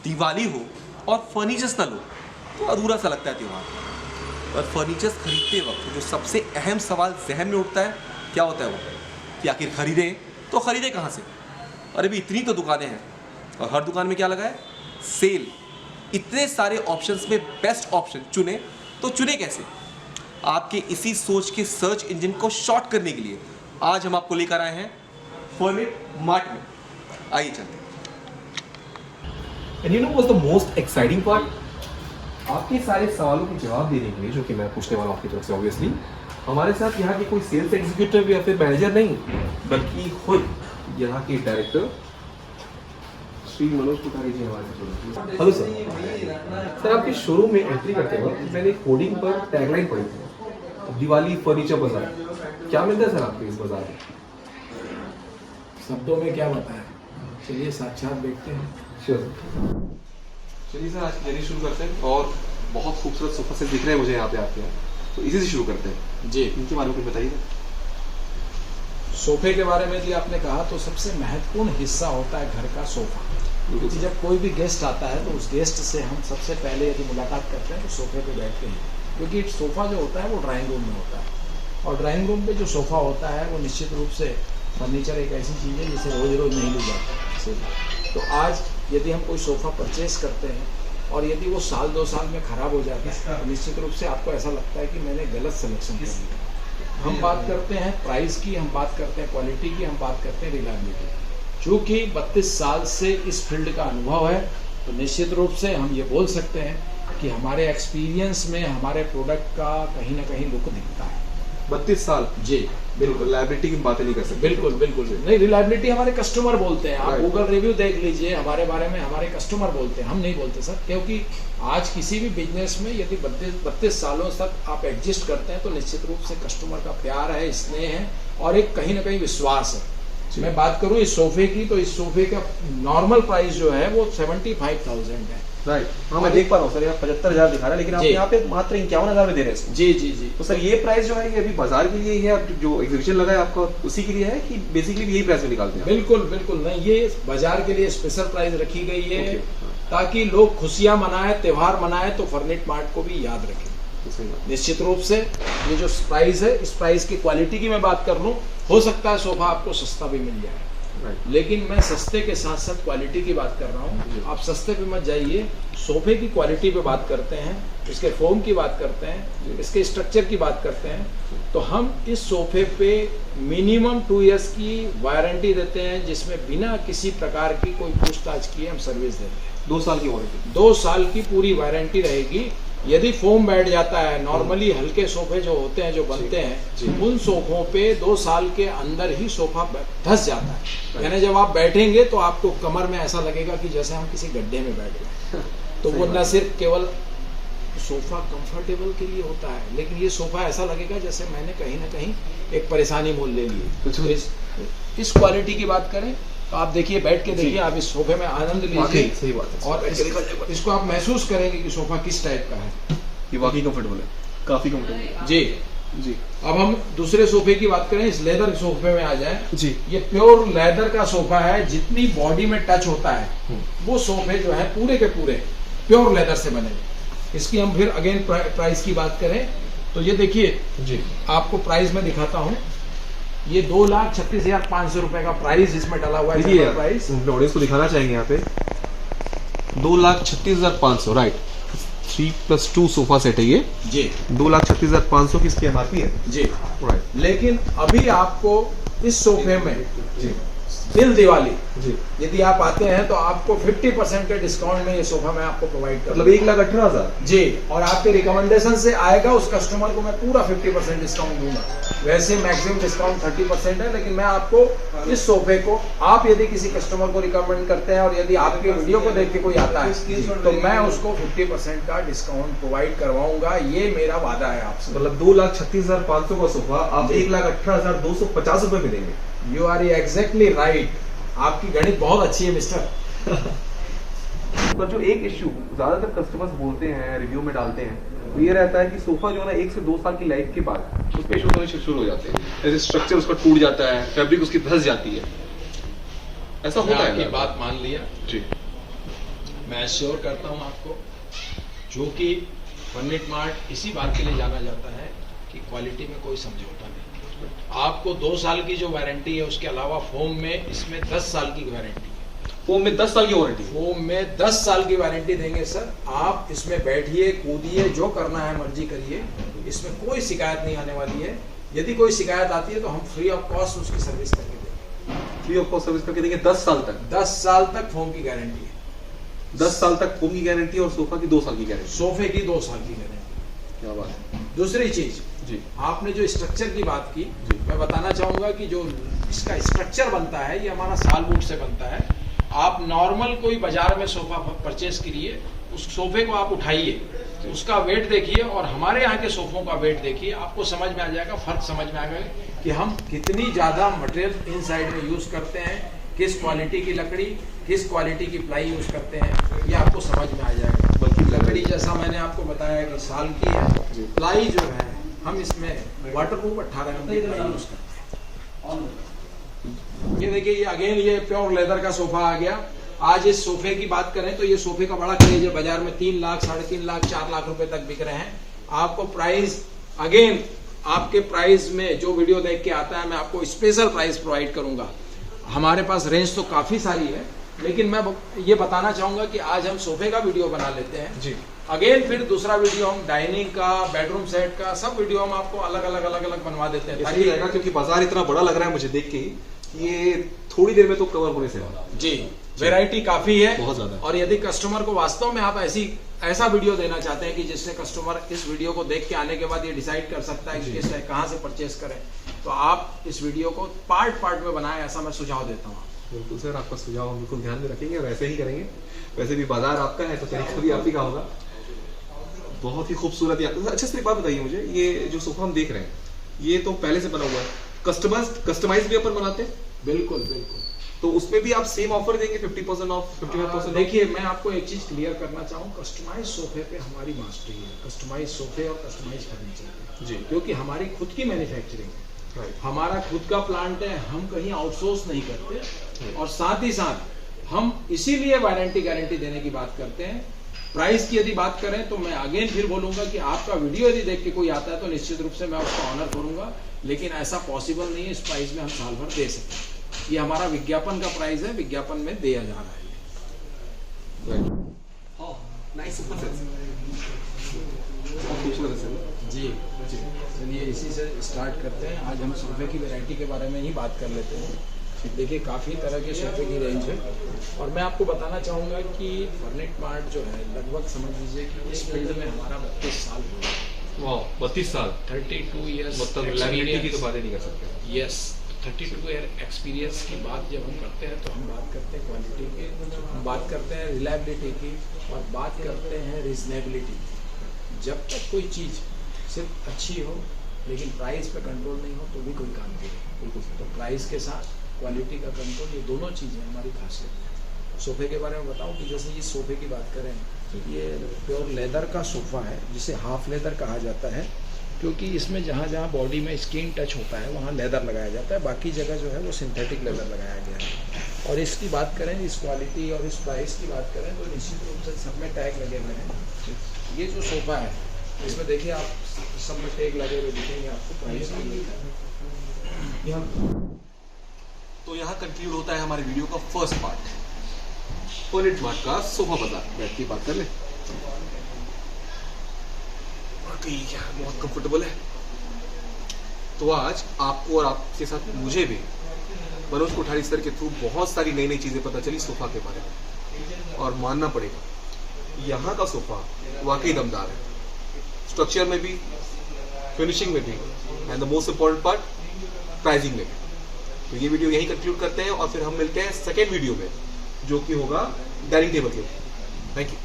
दिवाली हो और फर्नीचर्स ना लो तो अधूरा सा लगता है त्यौहार। और फर्नीचर्स खरीदते वक्त जो सबसे अहम सवाल जहन में उठता है क्या होता है वो कि आखिर खरीदें तो खरीदें कहाँ से। अरे भी इतनी तो दुकानें हैं और हर दुकान में क्या लगा है, सेल। इतने सारे ऑप्शंस में बेस्ट ऑप्शन चुने तो चुने कैसे। आपके इसी सोच के सर्च इंजन को शॉर्ट करने के लिए आज हम आपको लेकर आए हैं फर्निट मार्ट में। आइए चलते हैं। And you know what's the most exciting part? आपके सारे सवालों के जवाब देने के लिए जो कि मैं पूछने वाला हूँ आपकी तरफ से ऑब्वियसली, हमारे साथ यहाँ के कोई सेल्स एग्जीक्यूटिव या फिर मैनेजर नहीं बल्कि खुद यहाँ के डायरेक्टर श्री मनोज कोठारी जी हमारे साथ। हेलो सर, आपके शोरूम में एंट्री करते वक्त मैंने कोडिंग पर टैगलाइन पढ़ी थी, दिवाली फर्नीचर बाजार। क्या मिलता है सर आपके इस बाजार में? शब्दों में क्या बताएं, चलिए साक्षात देखते हैं। चलिए सर, आज की जर्नी शुरू करते हैं। और बहुत खूबसूरत सोफा सेट दिख रहे हैं मुझे यहाँ पे आपके यहाँ, तो इसी से शुरू करते हैं। जी, इनके बारे में कुछ बताइए। सोफे के बारे में यदि आपने कहा तो सबसे महत्वपूर्ण हिस्सा होता है घर का सोफा। क्योंकि जब कोई भी गेस्ट आता है तो उस गेस्ट से हम सबसे पहले यदि मुलाकात करते हैं तो सोफे पे बैठते हैं, क्योंकि सोफा जो होता है वो ड्राइंग रूम में होता है और ड्राइंग रूम पे जो सोफा होता है वो निश्चित रूप से फर्नीचर एक ऐसी चीज़ है जिसे रोज रोज नहीं ली जाती। तो आज यदि हम कोई सोफा परचेज करते हैं और यदि वो साल 2 साल में ख़राब हो जाता है तो निश्चित रूप से आपको ऐसा लगता है कि मैंने गलत सिलेक्शन कर लिया। हम बात करते हैं प्राइस की, हम बात करते हैं क्वालिटी की, हम बात करते हैं रिलायबिलिटी की। चूँकि 32 साल से इस फील्ड का अनुभव है तो निश्चित रूप से हम ये बोल सकते हैं कि हमारे एक्सपीरियंस में हमारे प्रोडक्ट का कहीं ना कहीं लुक दिखता है। 32 साल? जी बिल्कुल। रिलायबिलिटी की बातें नहीं कर सकते। बिल्कुल बिल्कुल नहीं, रिलायबिलिटी हमारे कस्टमर बोलते हैं। आप गूगल रिव्यू देख लीजिए, हमारे बारे में हमारे कस्टमर बोलते हैं, हम नहीं बोलते सर। क्योंकि आज किसी भी बिजनेस में यदि 32 सालों तक आप एग्जिस्ट करते हैं तो निश्चित रूप से कस्टमर का प्यार है, स्नेह है और एक कहीं ना कहीं विश्वास है। मैं बात करूं इस सोफे की तो इस सोफे का नॉर्मल प्राइस जो है वो 75,000 है। राइट, हाँ मैं देख पा रहा हूँ सर, यहाँ 75,000 दिखा रहा है, लेकिन आप यहाँ पे मात्र 51,000 में दे रहे हैं। जी जी जी। तो सर ये प्राइस जो है ये अभी बाजार के लिए है, जो एग्जीबिशन लगा है आपका उसी के लिए है कि बेसिकली यही प्राइस में निकालते हैं? बिल्कुल बिल्कुल नहीं, ये बाजार के लिए स्पेशल प्राइस रखी गई है ताकि लोग खुशियां मनाएं, त्योहार मनाएं तो फर्निट मार्ट को भी याद रखें। निश्चित रूप से ये जो प्राइस है, इस प्राइस की क्वालिटी की मैं बात कर लूं, हो सकता है सोफा आपको सस्ता भी मिल जाए, लेकिन मैं सस्ते के साथ साथ क्वालिटी की बात कर रहा हूँ। आप सस्ते पे मत जाइए, सोफे की क्वालिटी पे बात करते हैं, इसके फोम की बात करते हैं, इसके स्ट्रक्चर की बात करते हैं। तो हम इस सोफे पे मिनिमम 2 इयर्स की वारंटी देते हैं, जिसमें बिना किसी प्रकार की कोई पूछताछ किए हम सर्विस देते हैं। 2 साल की वारंटी? 2 साल की पूरी वारंटी रहेगी। यदि फोम बैठ जाता है, नॉर्मली हल्के सोफे जो होते हैं, जो बनते हैं, उन सोफों पे 2 साल के अंदर ही सोफा धंस जाता है। यानी जब आप बैठेंगे तो आपको कमर में ऐसा लगेगा कि जैसे हम किसी गड्ढे में बैठ गए। तो वो न सिर्फ केवल सोफा कंफर्टेबल के लिए होता है, लेकिन ये सोफा ऐसा लगेगा जैसे मैंने कहीं ना कहीं एक परेशानी मोल ले ली। तो इस क्वालिटी की बात करें तो आप देखिए, बैठ के देखिए, आप इस सोफे में आनंद लीजिए। सही बात है। और इसको आप महसूस करेंगे कि सोफा किस टाइप का है। ये वाकई कंफर्टेबल है, काफी कंफर्टेबल। जी जी। अब हम दूसरे सोफे की बात करें, इस लेदर सोफे में आ जाए जी। ये प्योर लेदर का सोफा है। जितनी बॉडी में टच होता है वो सोफे जो है पूरे के पूरे प्योर लेदर से बने हुए। इसकी हम फिर अगेन प्राइस की बात करें तो ये देखिए जी, आपको प्राइस में दिखाता हूँ। ये 2,36,500 रुपए का प्राइस इसमें डाला हुआ है। प्राइस ऑडियंस को दिखाना चाहेंगे यहाँ पे 2,36,500, राइट। 3+2 सोफा सेट है ये जी। 2,36,500 की इसकी एमआरपी है जी, राइट। लेकिन अभी आपको इस सोफे में जी दिल दिवाली जी, यदि आप आते हैं तो आपको 50% के डिस्काउंट में ये सोफा मैं आपको प्रोवाइड कर, मतलब 1,18,000 जी। और आपके रिकमेंडेशन से आएगा उस कस्टमर को मैं पूरा 50% डिस्काउंट दूंगा। वैसे मैक्सिमम डिस्काउंट 30% है, लेकिन मैं आपको इस सोफे को, आप यदि किसी कस्टमर को रिकमेंड करते हैं और यदि आपके वीडियो को देख के कोई आता है तो मैं उसको 50% का डिस्काउंट प्रोवाइड करवाऊंगा। ये मेरा वादा है आपसे। मतलब 2,36,500 का सोफा आप 1,18,250 रुपए में देंगे। You are exactly right. आपकी गणित बहुत अच्छी है मिस्टर। पर जो एक इश्यू ज्यादातर कस्टमर्स बोलते हैं, रिव्यू में डालते हैं, तो ये रहता है कि सोफा जो है ना 1 से 2 साल की लाइफ के बाद उसके इश्यूज होने शुरू हो जाते हैं। जैसे स्ट्रक्चर उसका टूट जाता है, फैब्रिक उसकी धंस जाती है, ऐसा होता है। आपकी बात मान लिया जी। मैं एश्योर करता हूँ आपको, जो कि फर्नीट मार्ट इसी बात के लिए जाना जाता है कि क्वालिटी में कोई समझौता नहीं। आपको 2 साल की जो वारंटी है, उसके अलावा फोम में इसमें 10 साल की वारंटी है। फोम में 10 साल की वारंटी? फोम में 10 साल की वारंटी देंगे सर। आप इसमें बैठिए, कूदिए, जो करना है मर्जी करिए, इसमें कोई शिकायत नहीं आने वाली है। यदि कोई शिकायत आती है तो हम फ्री ऑफ कॉस्ट उसकी सर्विस करके देंगे। फ्री ऑफ कॉस्ट सर्विस करके देंगे 10 साल तक? 10 साल तक फोम की गारंटी है। 10 साल तक फोम की गारंटी और सोफा की 2 साल की गारंटी? सोफे की 2 साल की गारंटी। क्या बात है। दूसरी चीज जी, आपने जो स्ट्रक्चर की बात की, जी, मैं बताना चाहूंगा कि जो इसका स्ट्रक्चर बनता है, ये हमारा सालवुड से बनता है। आप नॉर्मल कोई बाजार में सोफा परचेस करिए, उस सोफे को आप उठाइए, उसका वेट देखिए और हमारे यहाँ के सोफों का वेट देखिए, आपको समझ में आ जाएगा, फर्क समझ में आएगा कि हम कितनी ज्यादा मटेरियल इन साइड में यूज करते हैं, किस क्वालिटी की लकड़ी, किस क्वालिटी की प्लाई यूज करते हैं, ये आपको समझ में आ जाएगा। बल्कि लकड़ी जैसा मैंने आपको बताया कि साल की है, प्लाई जो है हम इसमें वाटरप्रूफ 18 एम की प्लाई यूज करते हैं। ये देखिए, ये अगेन ये प्योर लेदर का सोफा आ गया। आज इस सोफे की बात करें तो ये सोफे का बड़ा क्रेज है, बाजार में 3 लाख, 3.5 लाख, 4 लाख रुपए तक बिक रहे हैं। आपको प्राइस अगेन आपके प्राइस में जो वीडियो देख के आता है, मैं आपको स्पेशल प्राइस प्रोवाइड करूंगा। हमारे पास रेंज तो काफी सारी है, लेकिन मैं ये बताना चाहूंगा कि आज हम सोफे का वीडियो बना लेते हैं जी। अगेन फिर दूसरा वीडियो हम डाइनिंग का, बेडरूम सेट का, सब वीडियो हम आपको अलग अलग बनवा देते हैं ताकि रहेगा, क्योंकि बाजार इतना बड़ा लग रहा है मुझे देख के ही, ये थोड़ी देर में तो कवर होने से वाला। जी, वैरायटी काफी है, बहुत ज्यादा। और यदि कस्टमर को वास्तव में आप ऐसा वीडियो देना चाहते हैं कि जिससे कस्टमर इस वीडियो को देख के आने के बाद ये डिसाइड कर सकता है कि किस कहाँ से परचेस करें, तो आप इस वीडियो को पार्ट में बनाएं, ऐसा मैं सुझाव देता हूँ। बिल्कुल सर, आपका सुझाव हम बिल्कुल ध्यान में रखेंगे और ऐसे ही करेंगे। वैसे भी बाजार आपका है तो तरीका भी आप ही का होगा। बहुत ही खूबसूरत। अच्छा सर, एक बात बताइए मुझे, ये जो सोफा हम देख रहे हैं, ये तो पहले से बना हुआ है, कस्टमाइज भी अपन बनाते हैं? बिल्कुल बिल्कुल। तो उसमें भी आप सेम ऑफर देंगे, 50% ऑफ, 55%? देखिए, मैं आपको एक चीज क्लियर करना चाहूँ, कस्टमाइज सोफे पे हमारी मास्टरी है, कस्टमाइज सोफे और कस्टमाइज फर्नीचर जी, क्योंकि हमारी खुद की मैन्युफैक्चरिंग है, हमारा खुद का प्लांट है, हम कहीं आउटसोर्स नहीं करते, और साथ ही साथ हम इसीलिए वारंटी गारंटी देने की बात करते हैं। प्राइस की यदि बात करें तो मैं अगेन फिर बोलूंगा कि आपका वीडियो यदि देख के कोई आता है तो निश्चित रूप से मैं उसका ऑनर करूंगा, लेकिन ऐसा पॉसिबल नहीं है इस प्राइस में हम साल भर दे सकते। ये हमारा विज्ञापन का प्राइस है, विज्ञापन में दिया जा रहा है। जी जी, चलिए इसी से स्टार्ट करते हैं। आज हम सोफे की वैरायटी के बारे में ही बात कर लेते हैं। देखिए, काफ़ी तरह के सोफे की रेंज है, और मैं आपको बताना चाहूँगा कि फर्नीट मार्ट जो है, लगभग समझ लीजिए कि इस फील्ड में हमारा 32 साल हो गया। वाह, 32 साल, 32 ईयर्स, मतलब रिलायबिलिटी की तो बात ही नहीं कर सकते। यस, 32 ईयर एक्सपीरियंस की बात जब हम करते हैं तो हम बात करते हैं क्वालिटी की, हम बात करते हैं रिलायबिलिटी की, और बात करते हैं रीजनेबिलिटी। जब तक कोई चीज़ सिर्फ अच्छी हो लेकिन प्राइस पे कंट्रोल नहीं हो तो भी कोई काम नहीं है। बिल्कुल, तो प्राइस के साथ क्वालिटी का कंट्रोल, ये दोनों चीज़ें हमारी खासियत है। सोफे के बारे में बताऊं कि जैसे ये सोफे की बात करें, ये प्योर लेदर का सोफ़ा है, जिसे हाफ लेदर कहा जाता है, क्योंकि इसमें जहाँ जहाँ बॉडी में स्किन टच होता है वहाँ लेदर लगाया जाता है, बाकी जगह जो है वो सिंथेटिक लेदर लगाया गया है। और इसकी बात करें, इस क्वालिटी और इस प्राइस की बात करें तो निश्चित रूप से सब में टैग लगे हुए हैं। ये जो सोफ़ा है इसमें देखिए, आप सब में टैग लगे हुए दिखेंगे आपको, प्राइस तो यहाँ कंक्लूड होता है हमारे वीडियो का फर्स्ट पार्ट, फर्नीट मार्ट का सोफा बाजार। बैठ के बात कर ले, क्या बहुत कंफर्टेबल है। तो आज आपको और आपके साथ मुझे भी मनोज कोठारी सर के थ्रू बहुत सारी नई नई चीजें पता चली सोफा के बारे में, और मानना पड़ेगा यहाँ का सोफा वाकई दमदार है, स्ट्रक्चर में भी, फिनिशिंग में भी, and the most important part pricing में भी। तो ये वीडियो यही कंक्लूड करते हैं और फिर हम मिलते हैं सेकेंड वीडियो में, जो कि होगा डाइनिंग टेबल के। Thank you.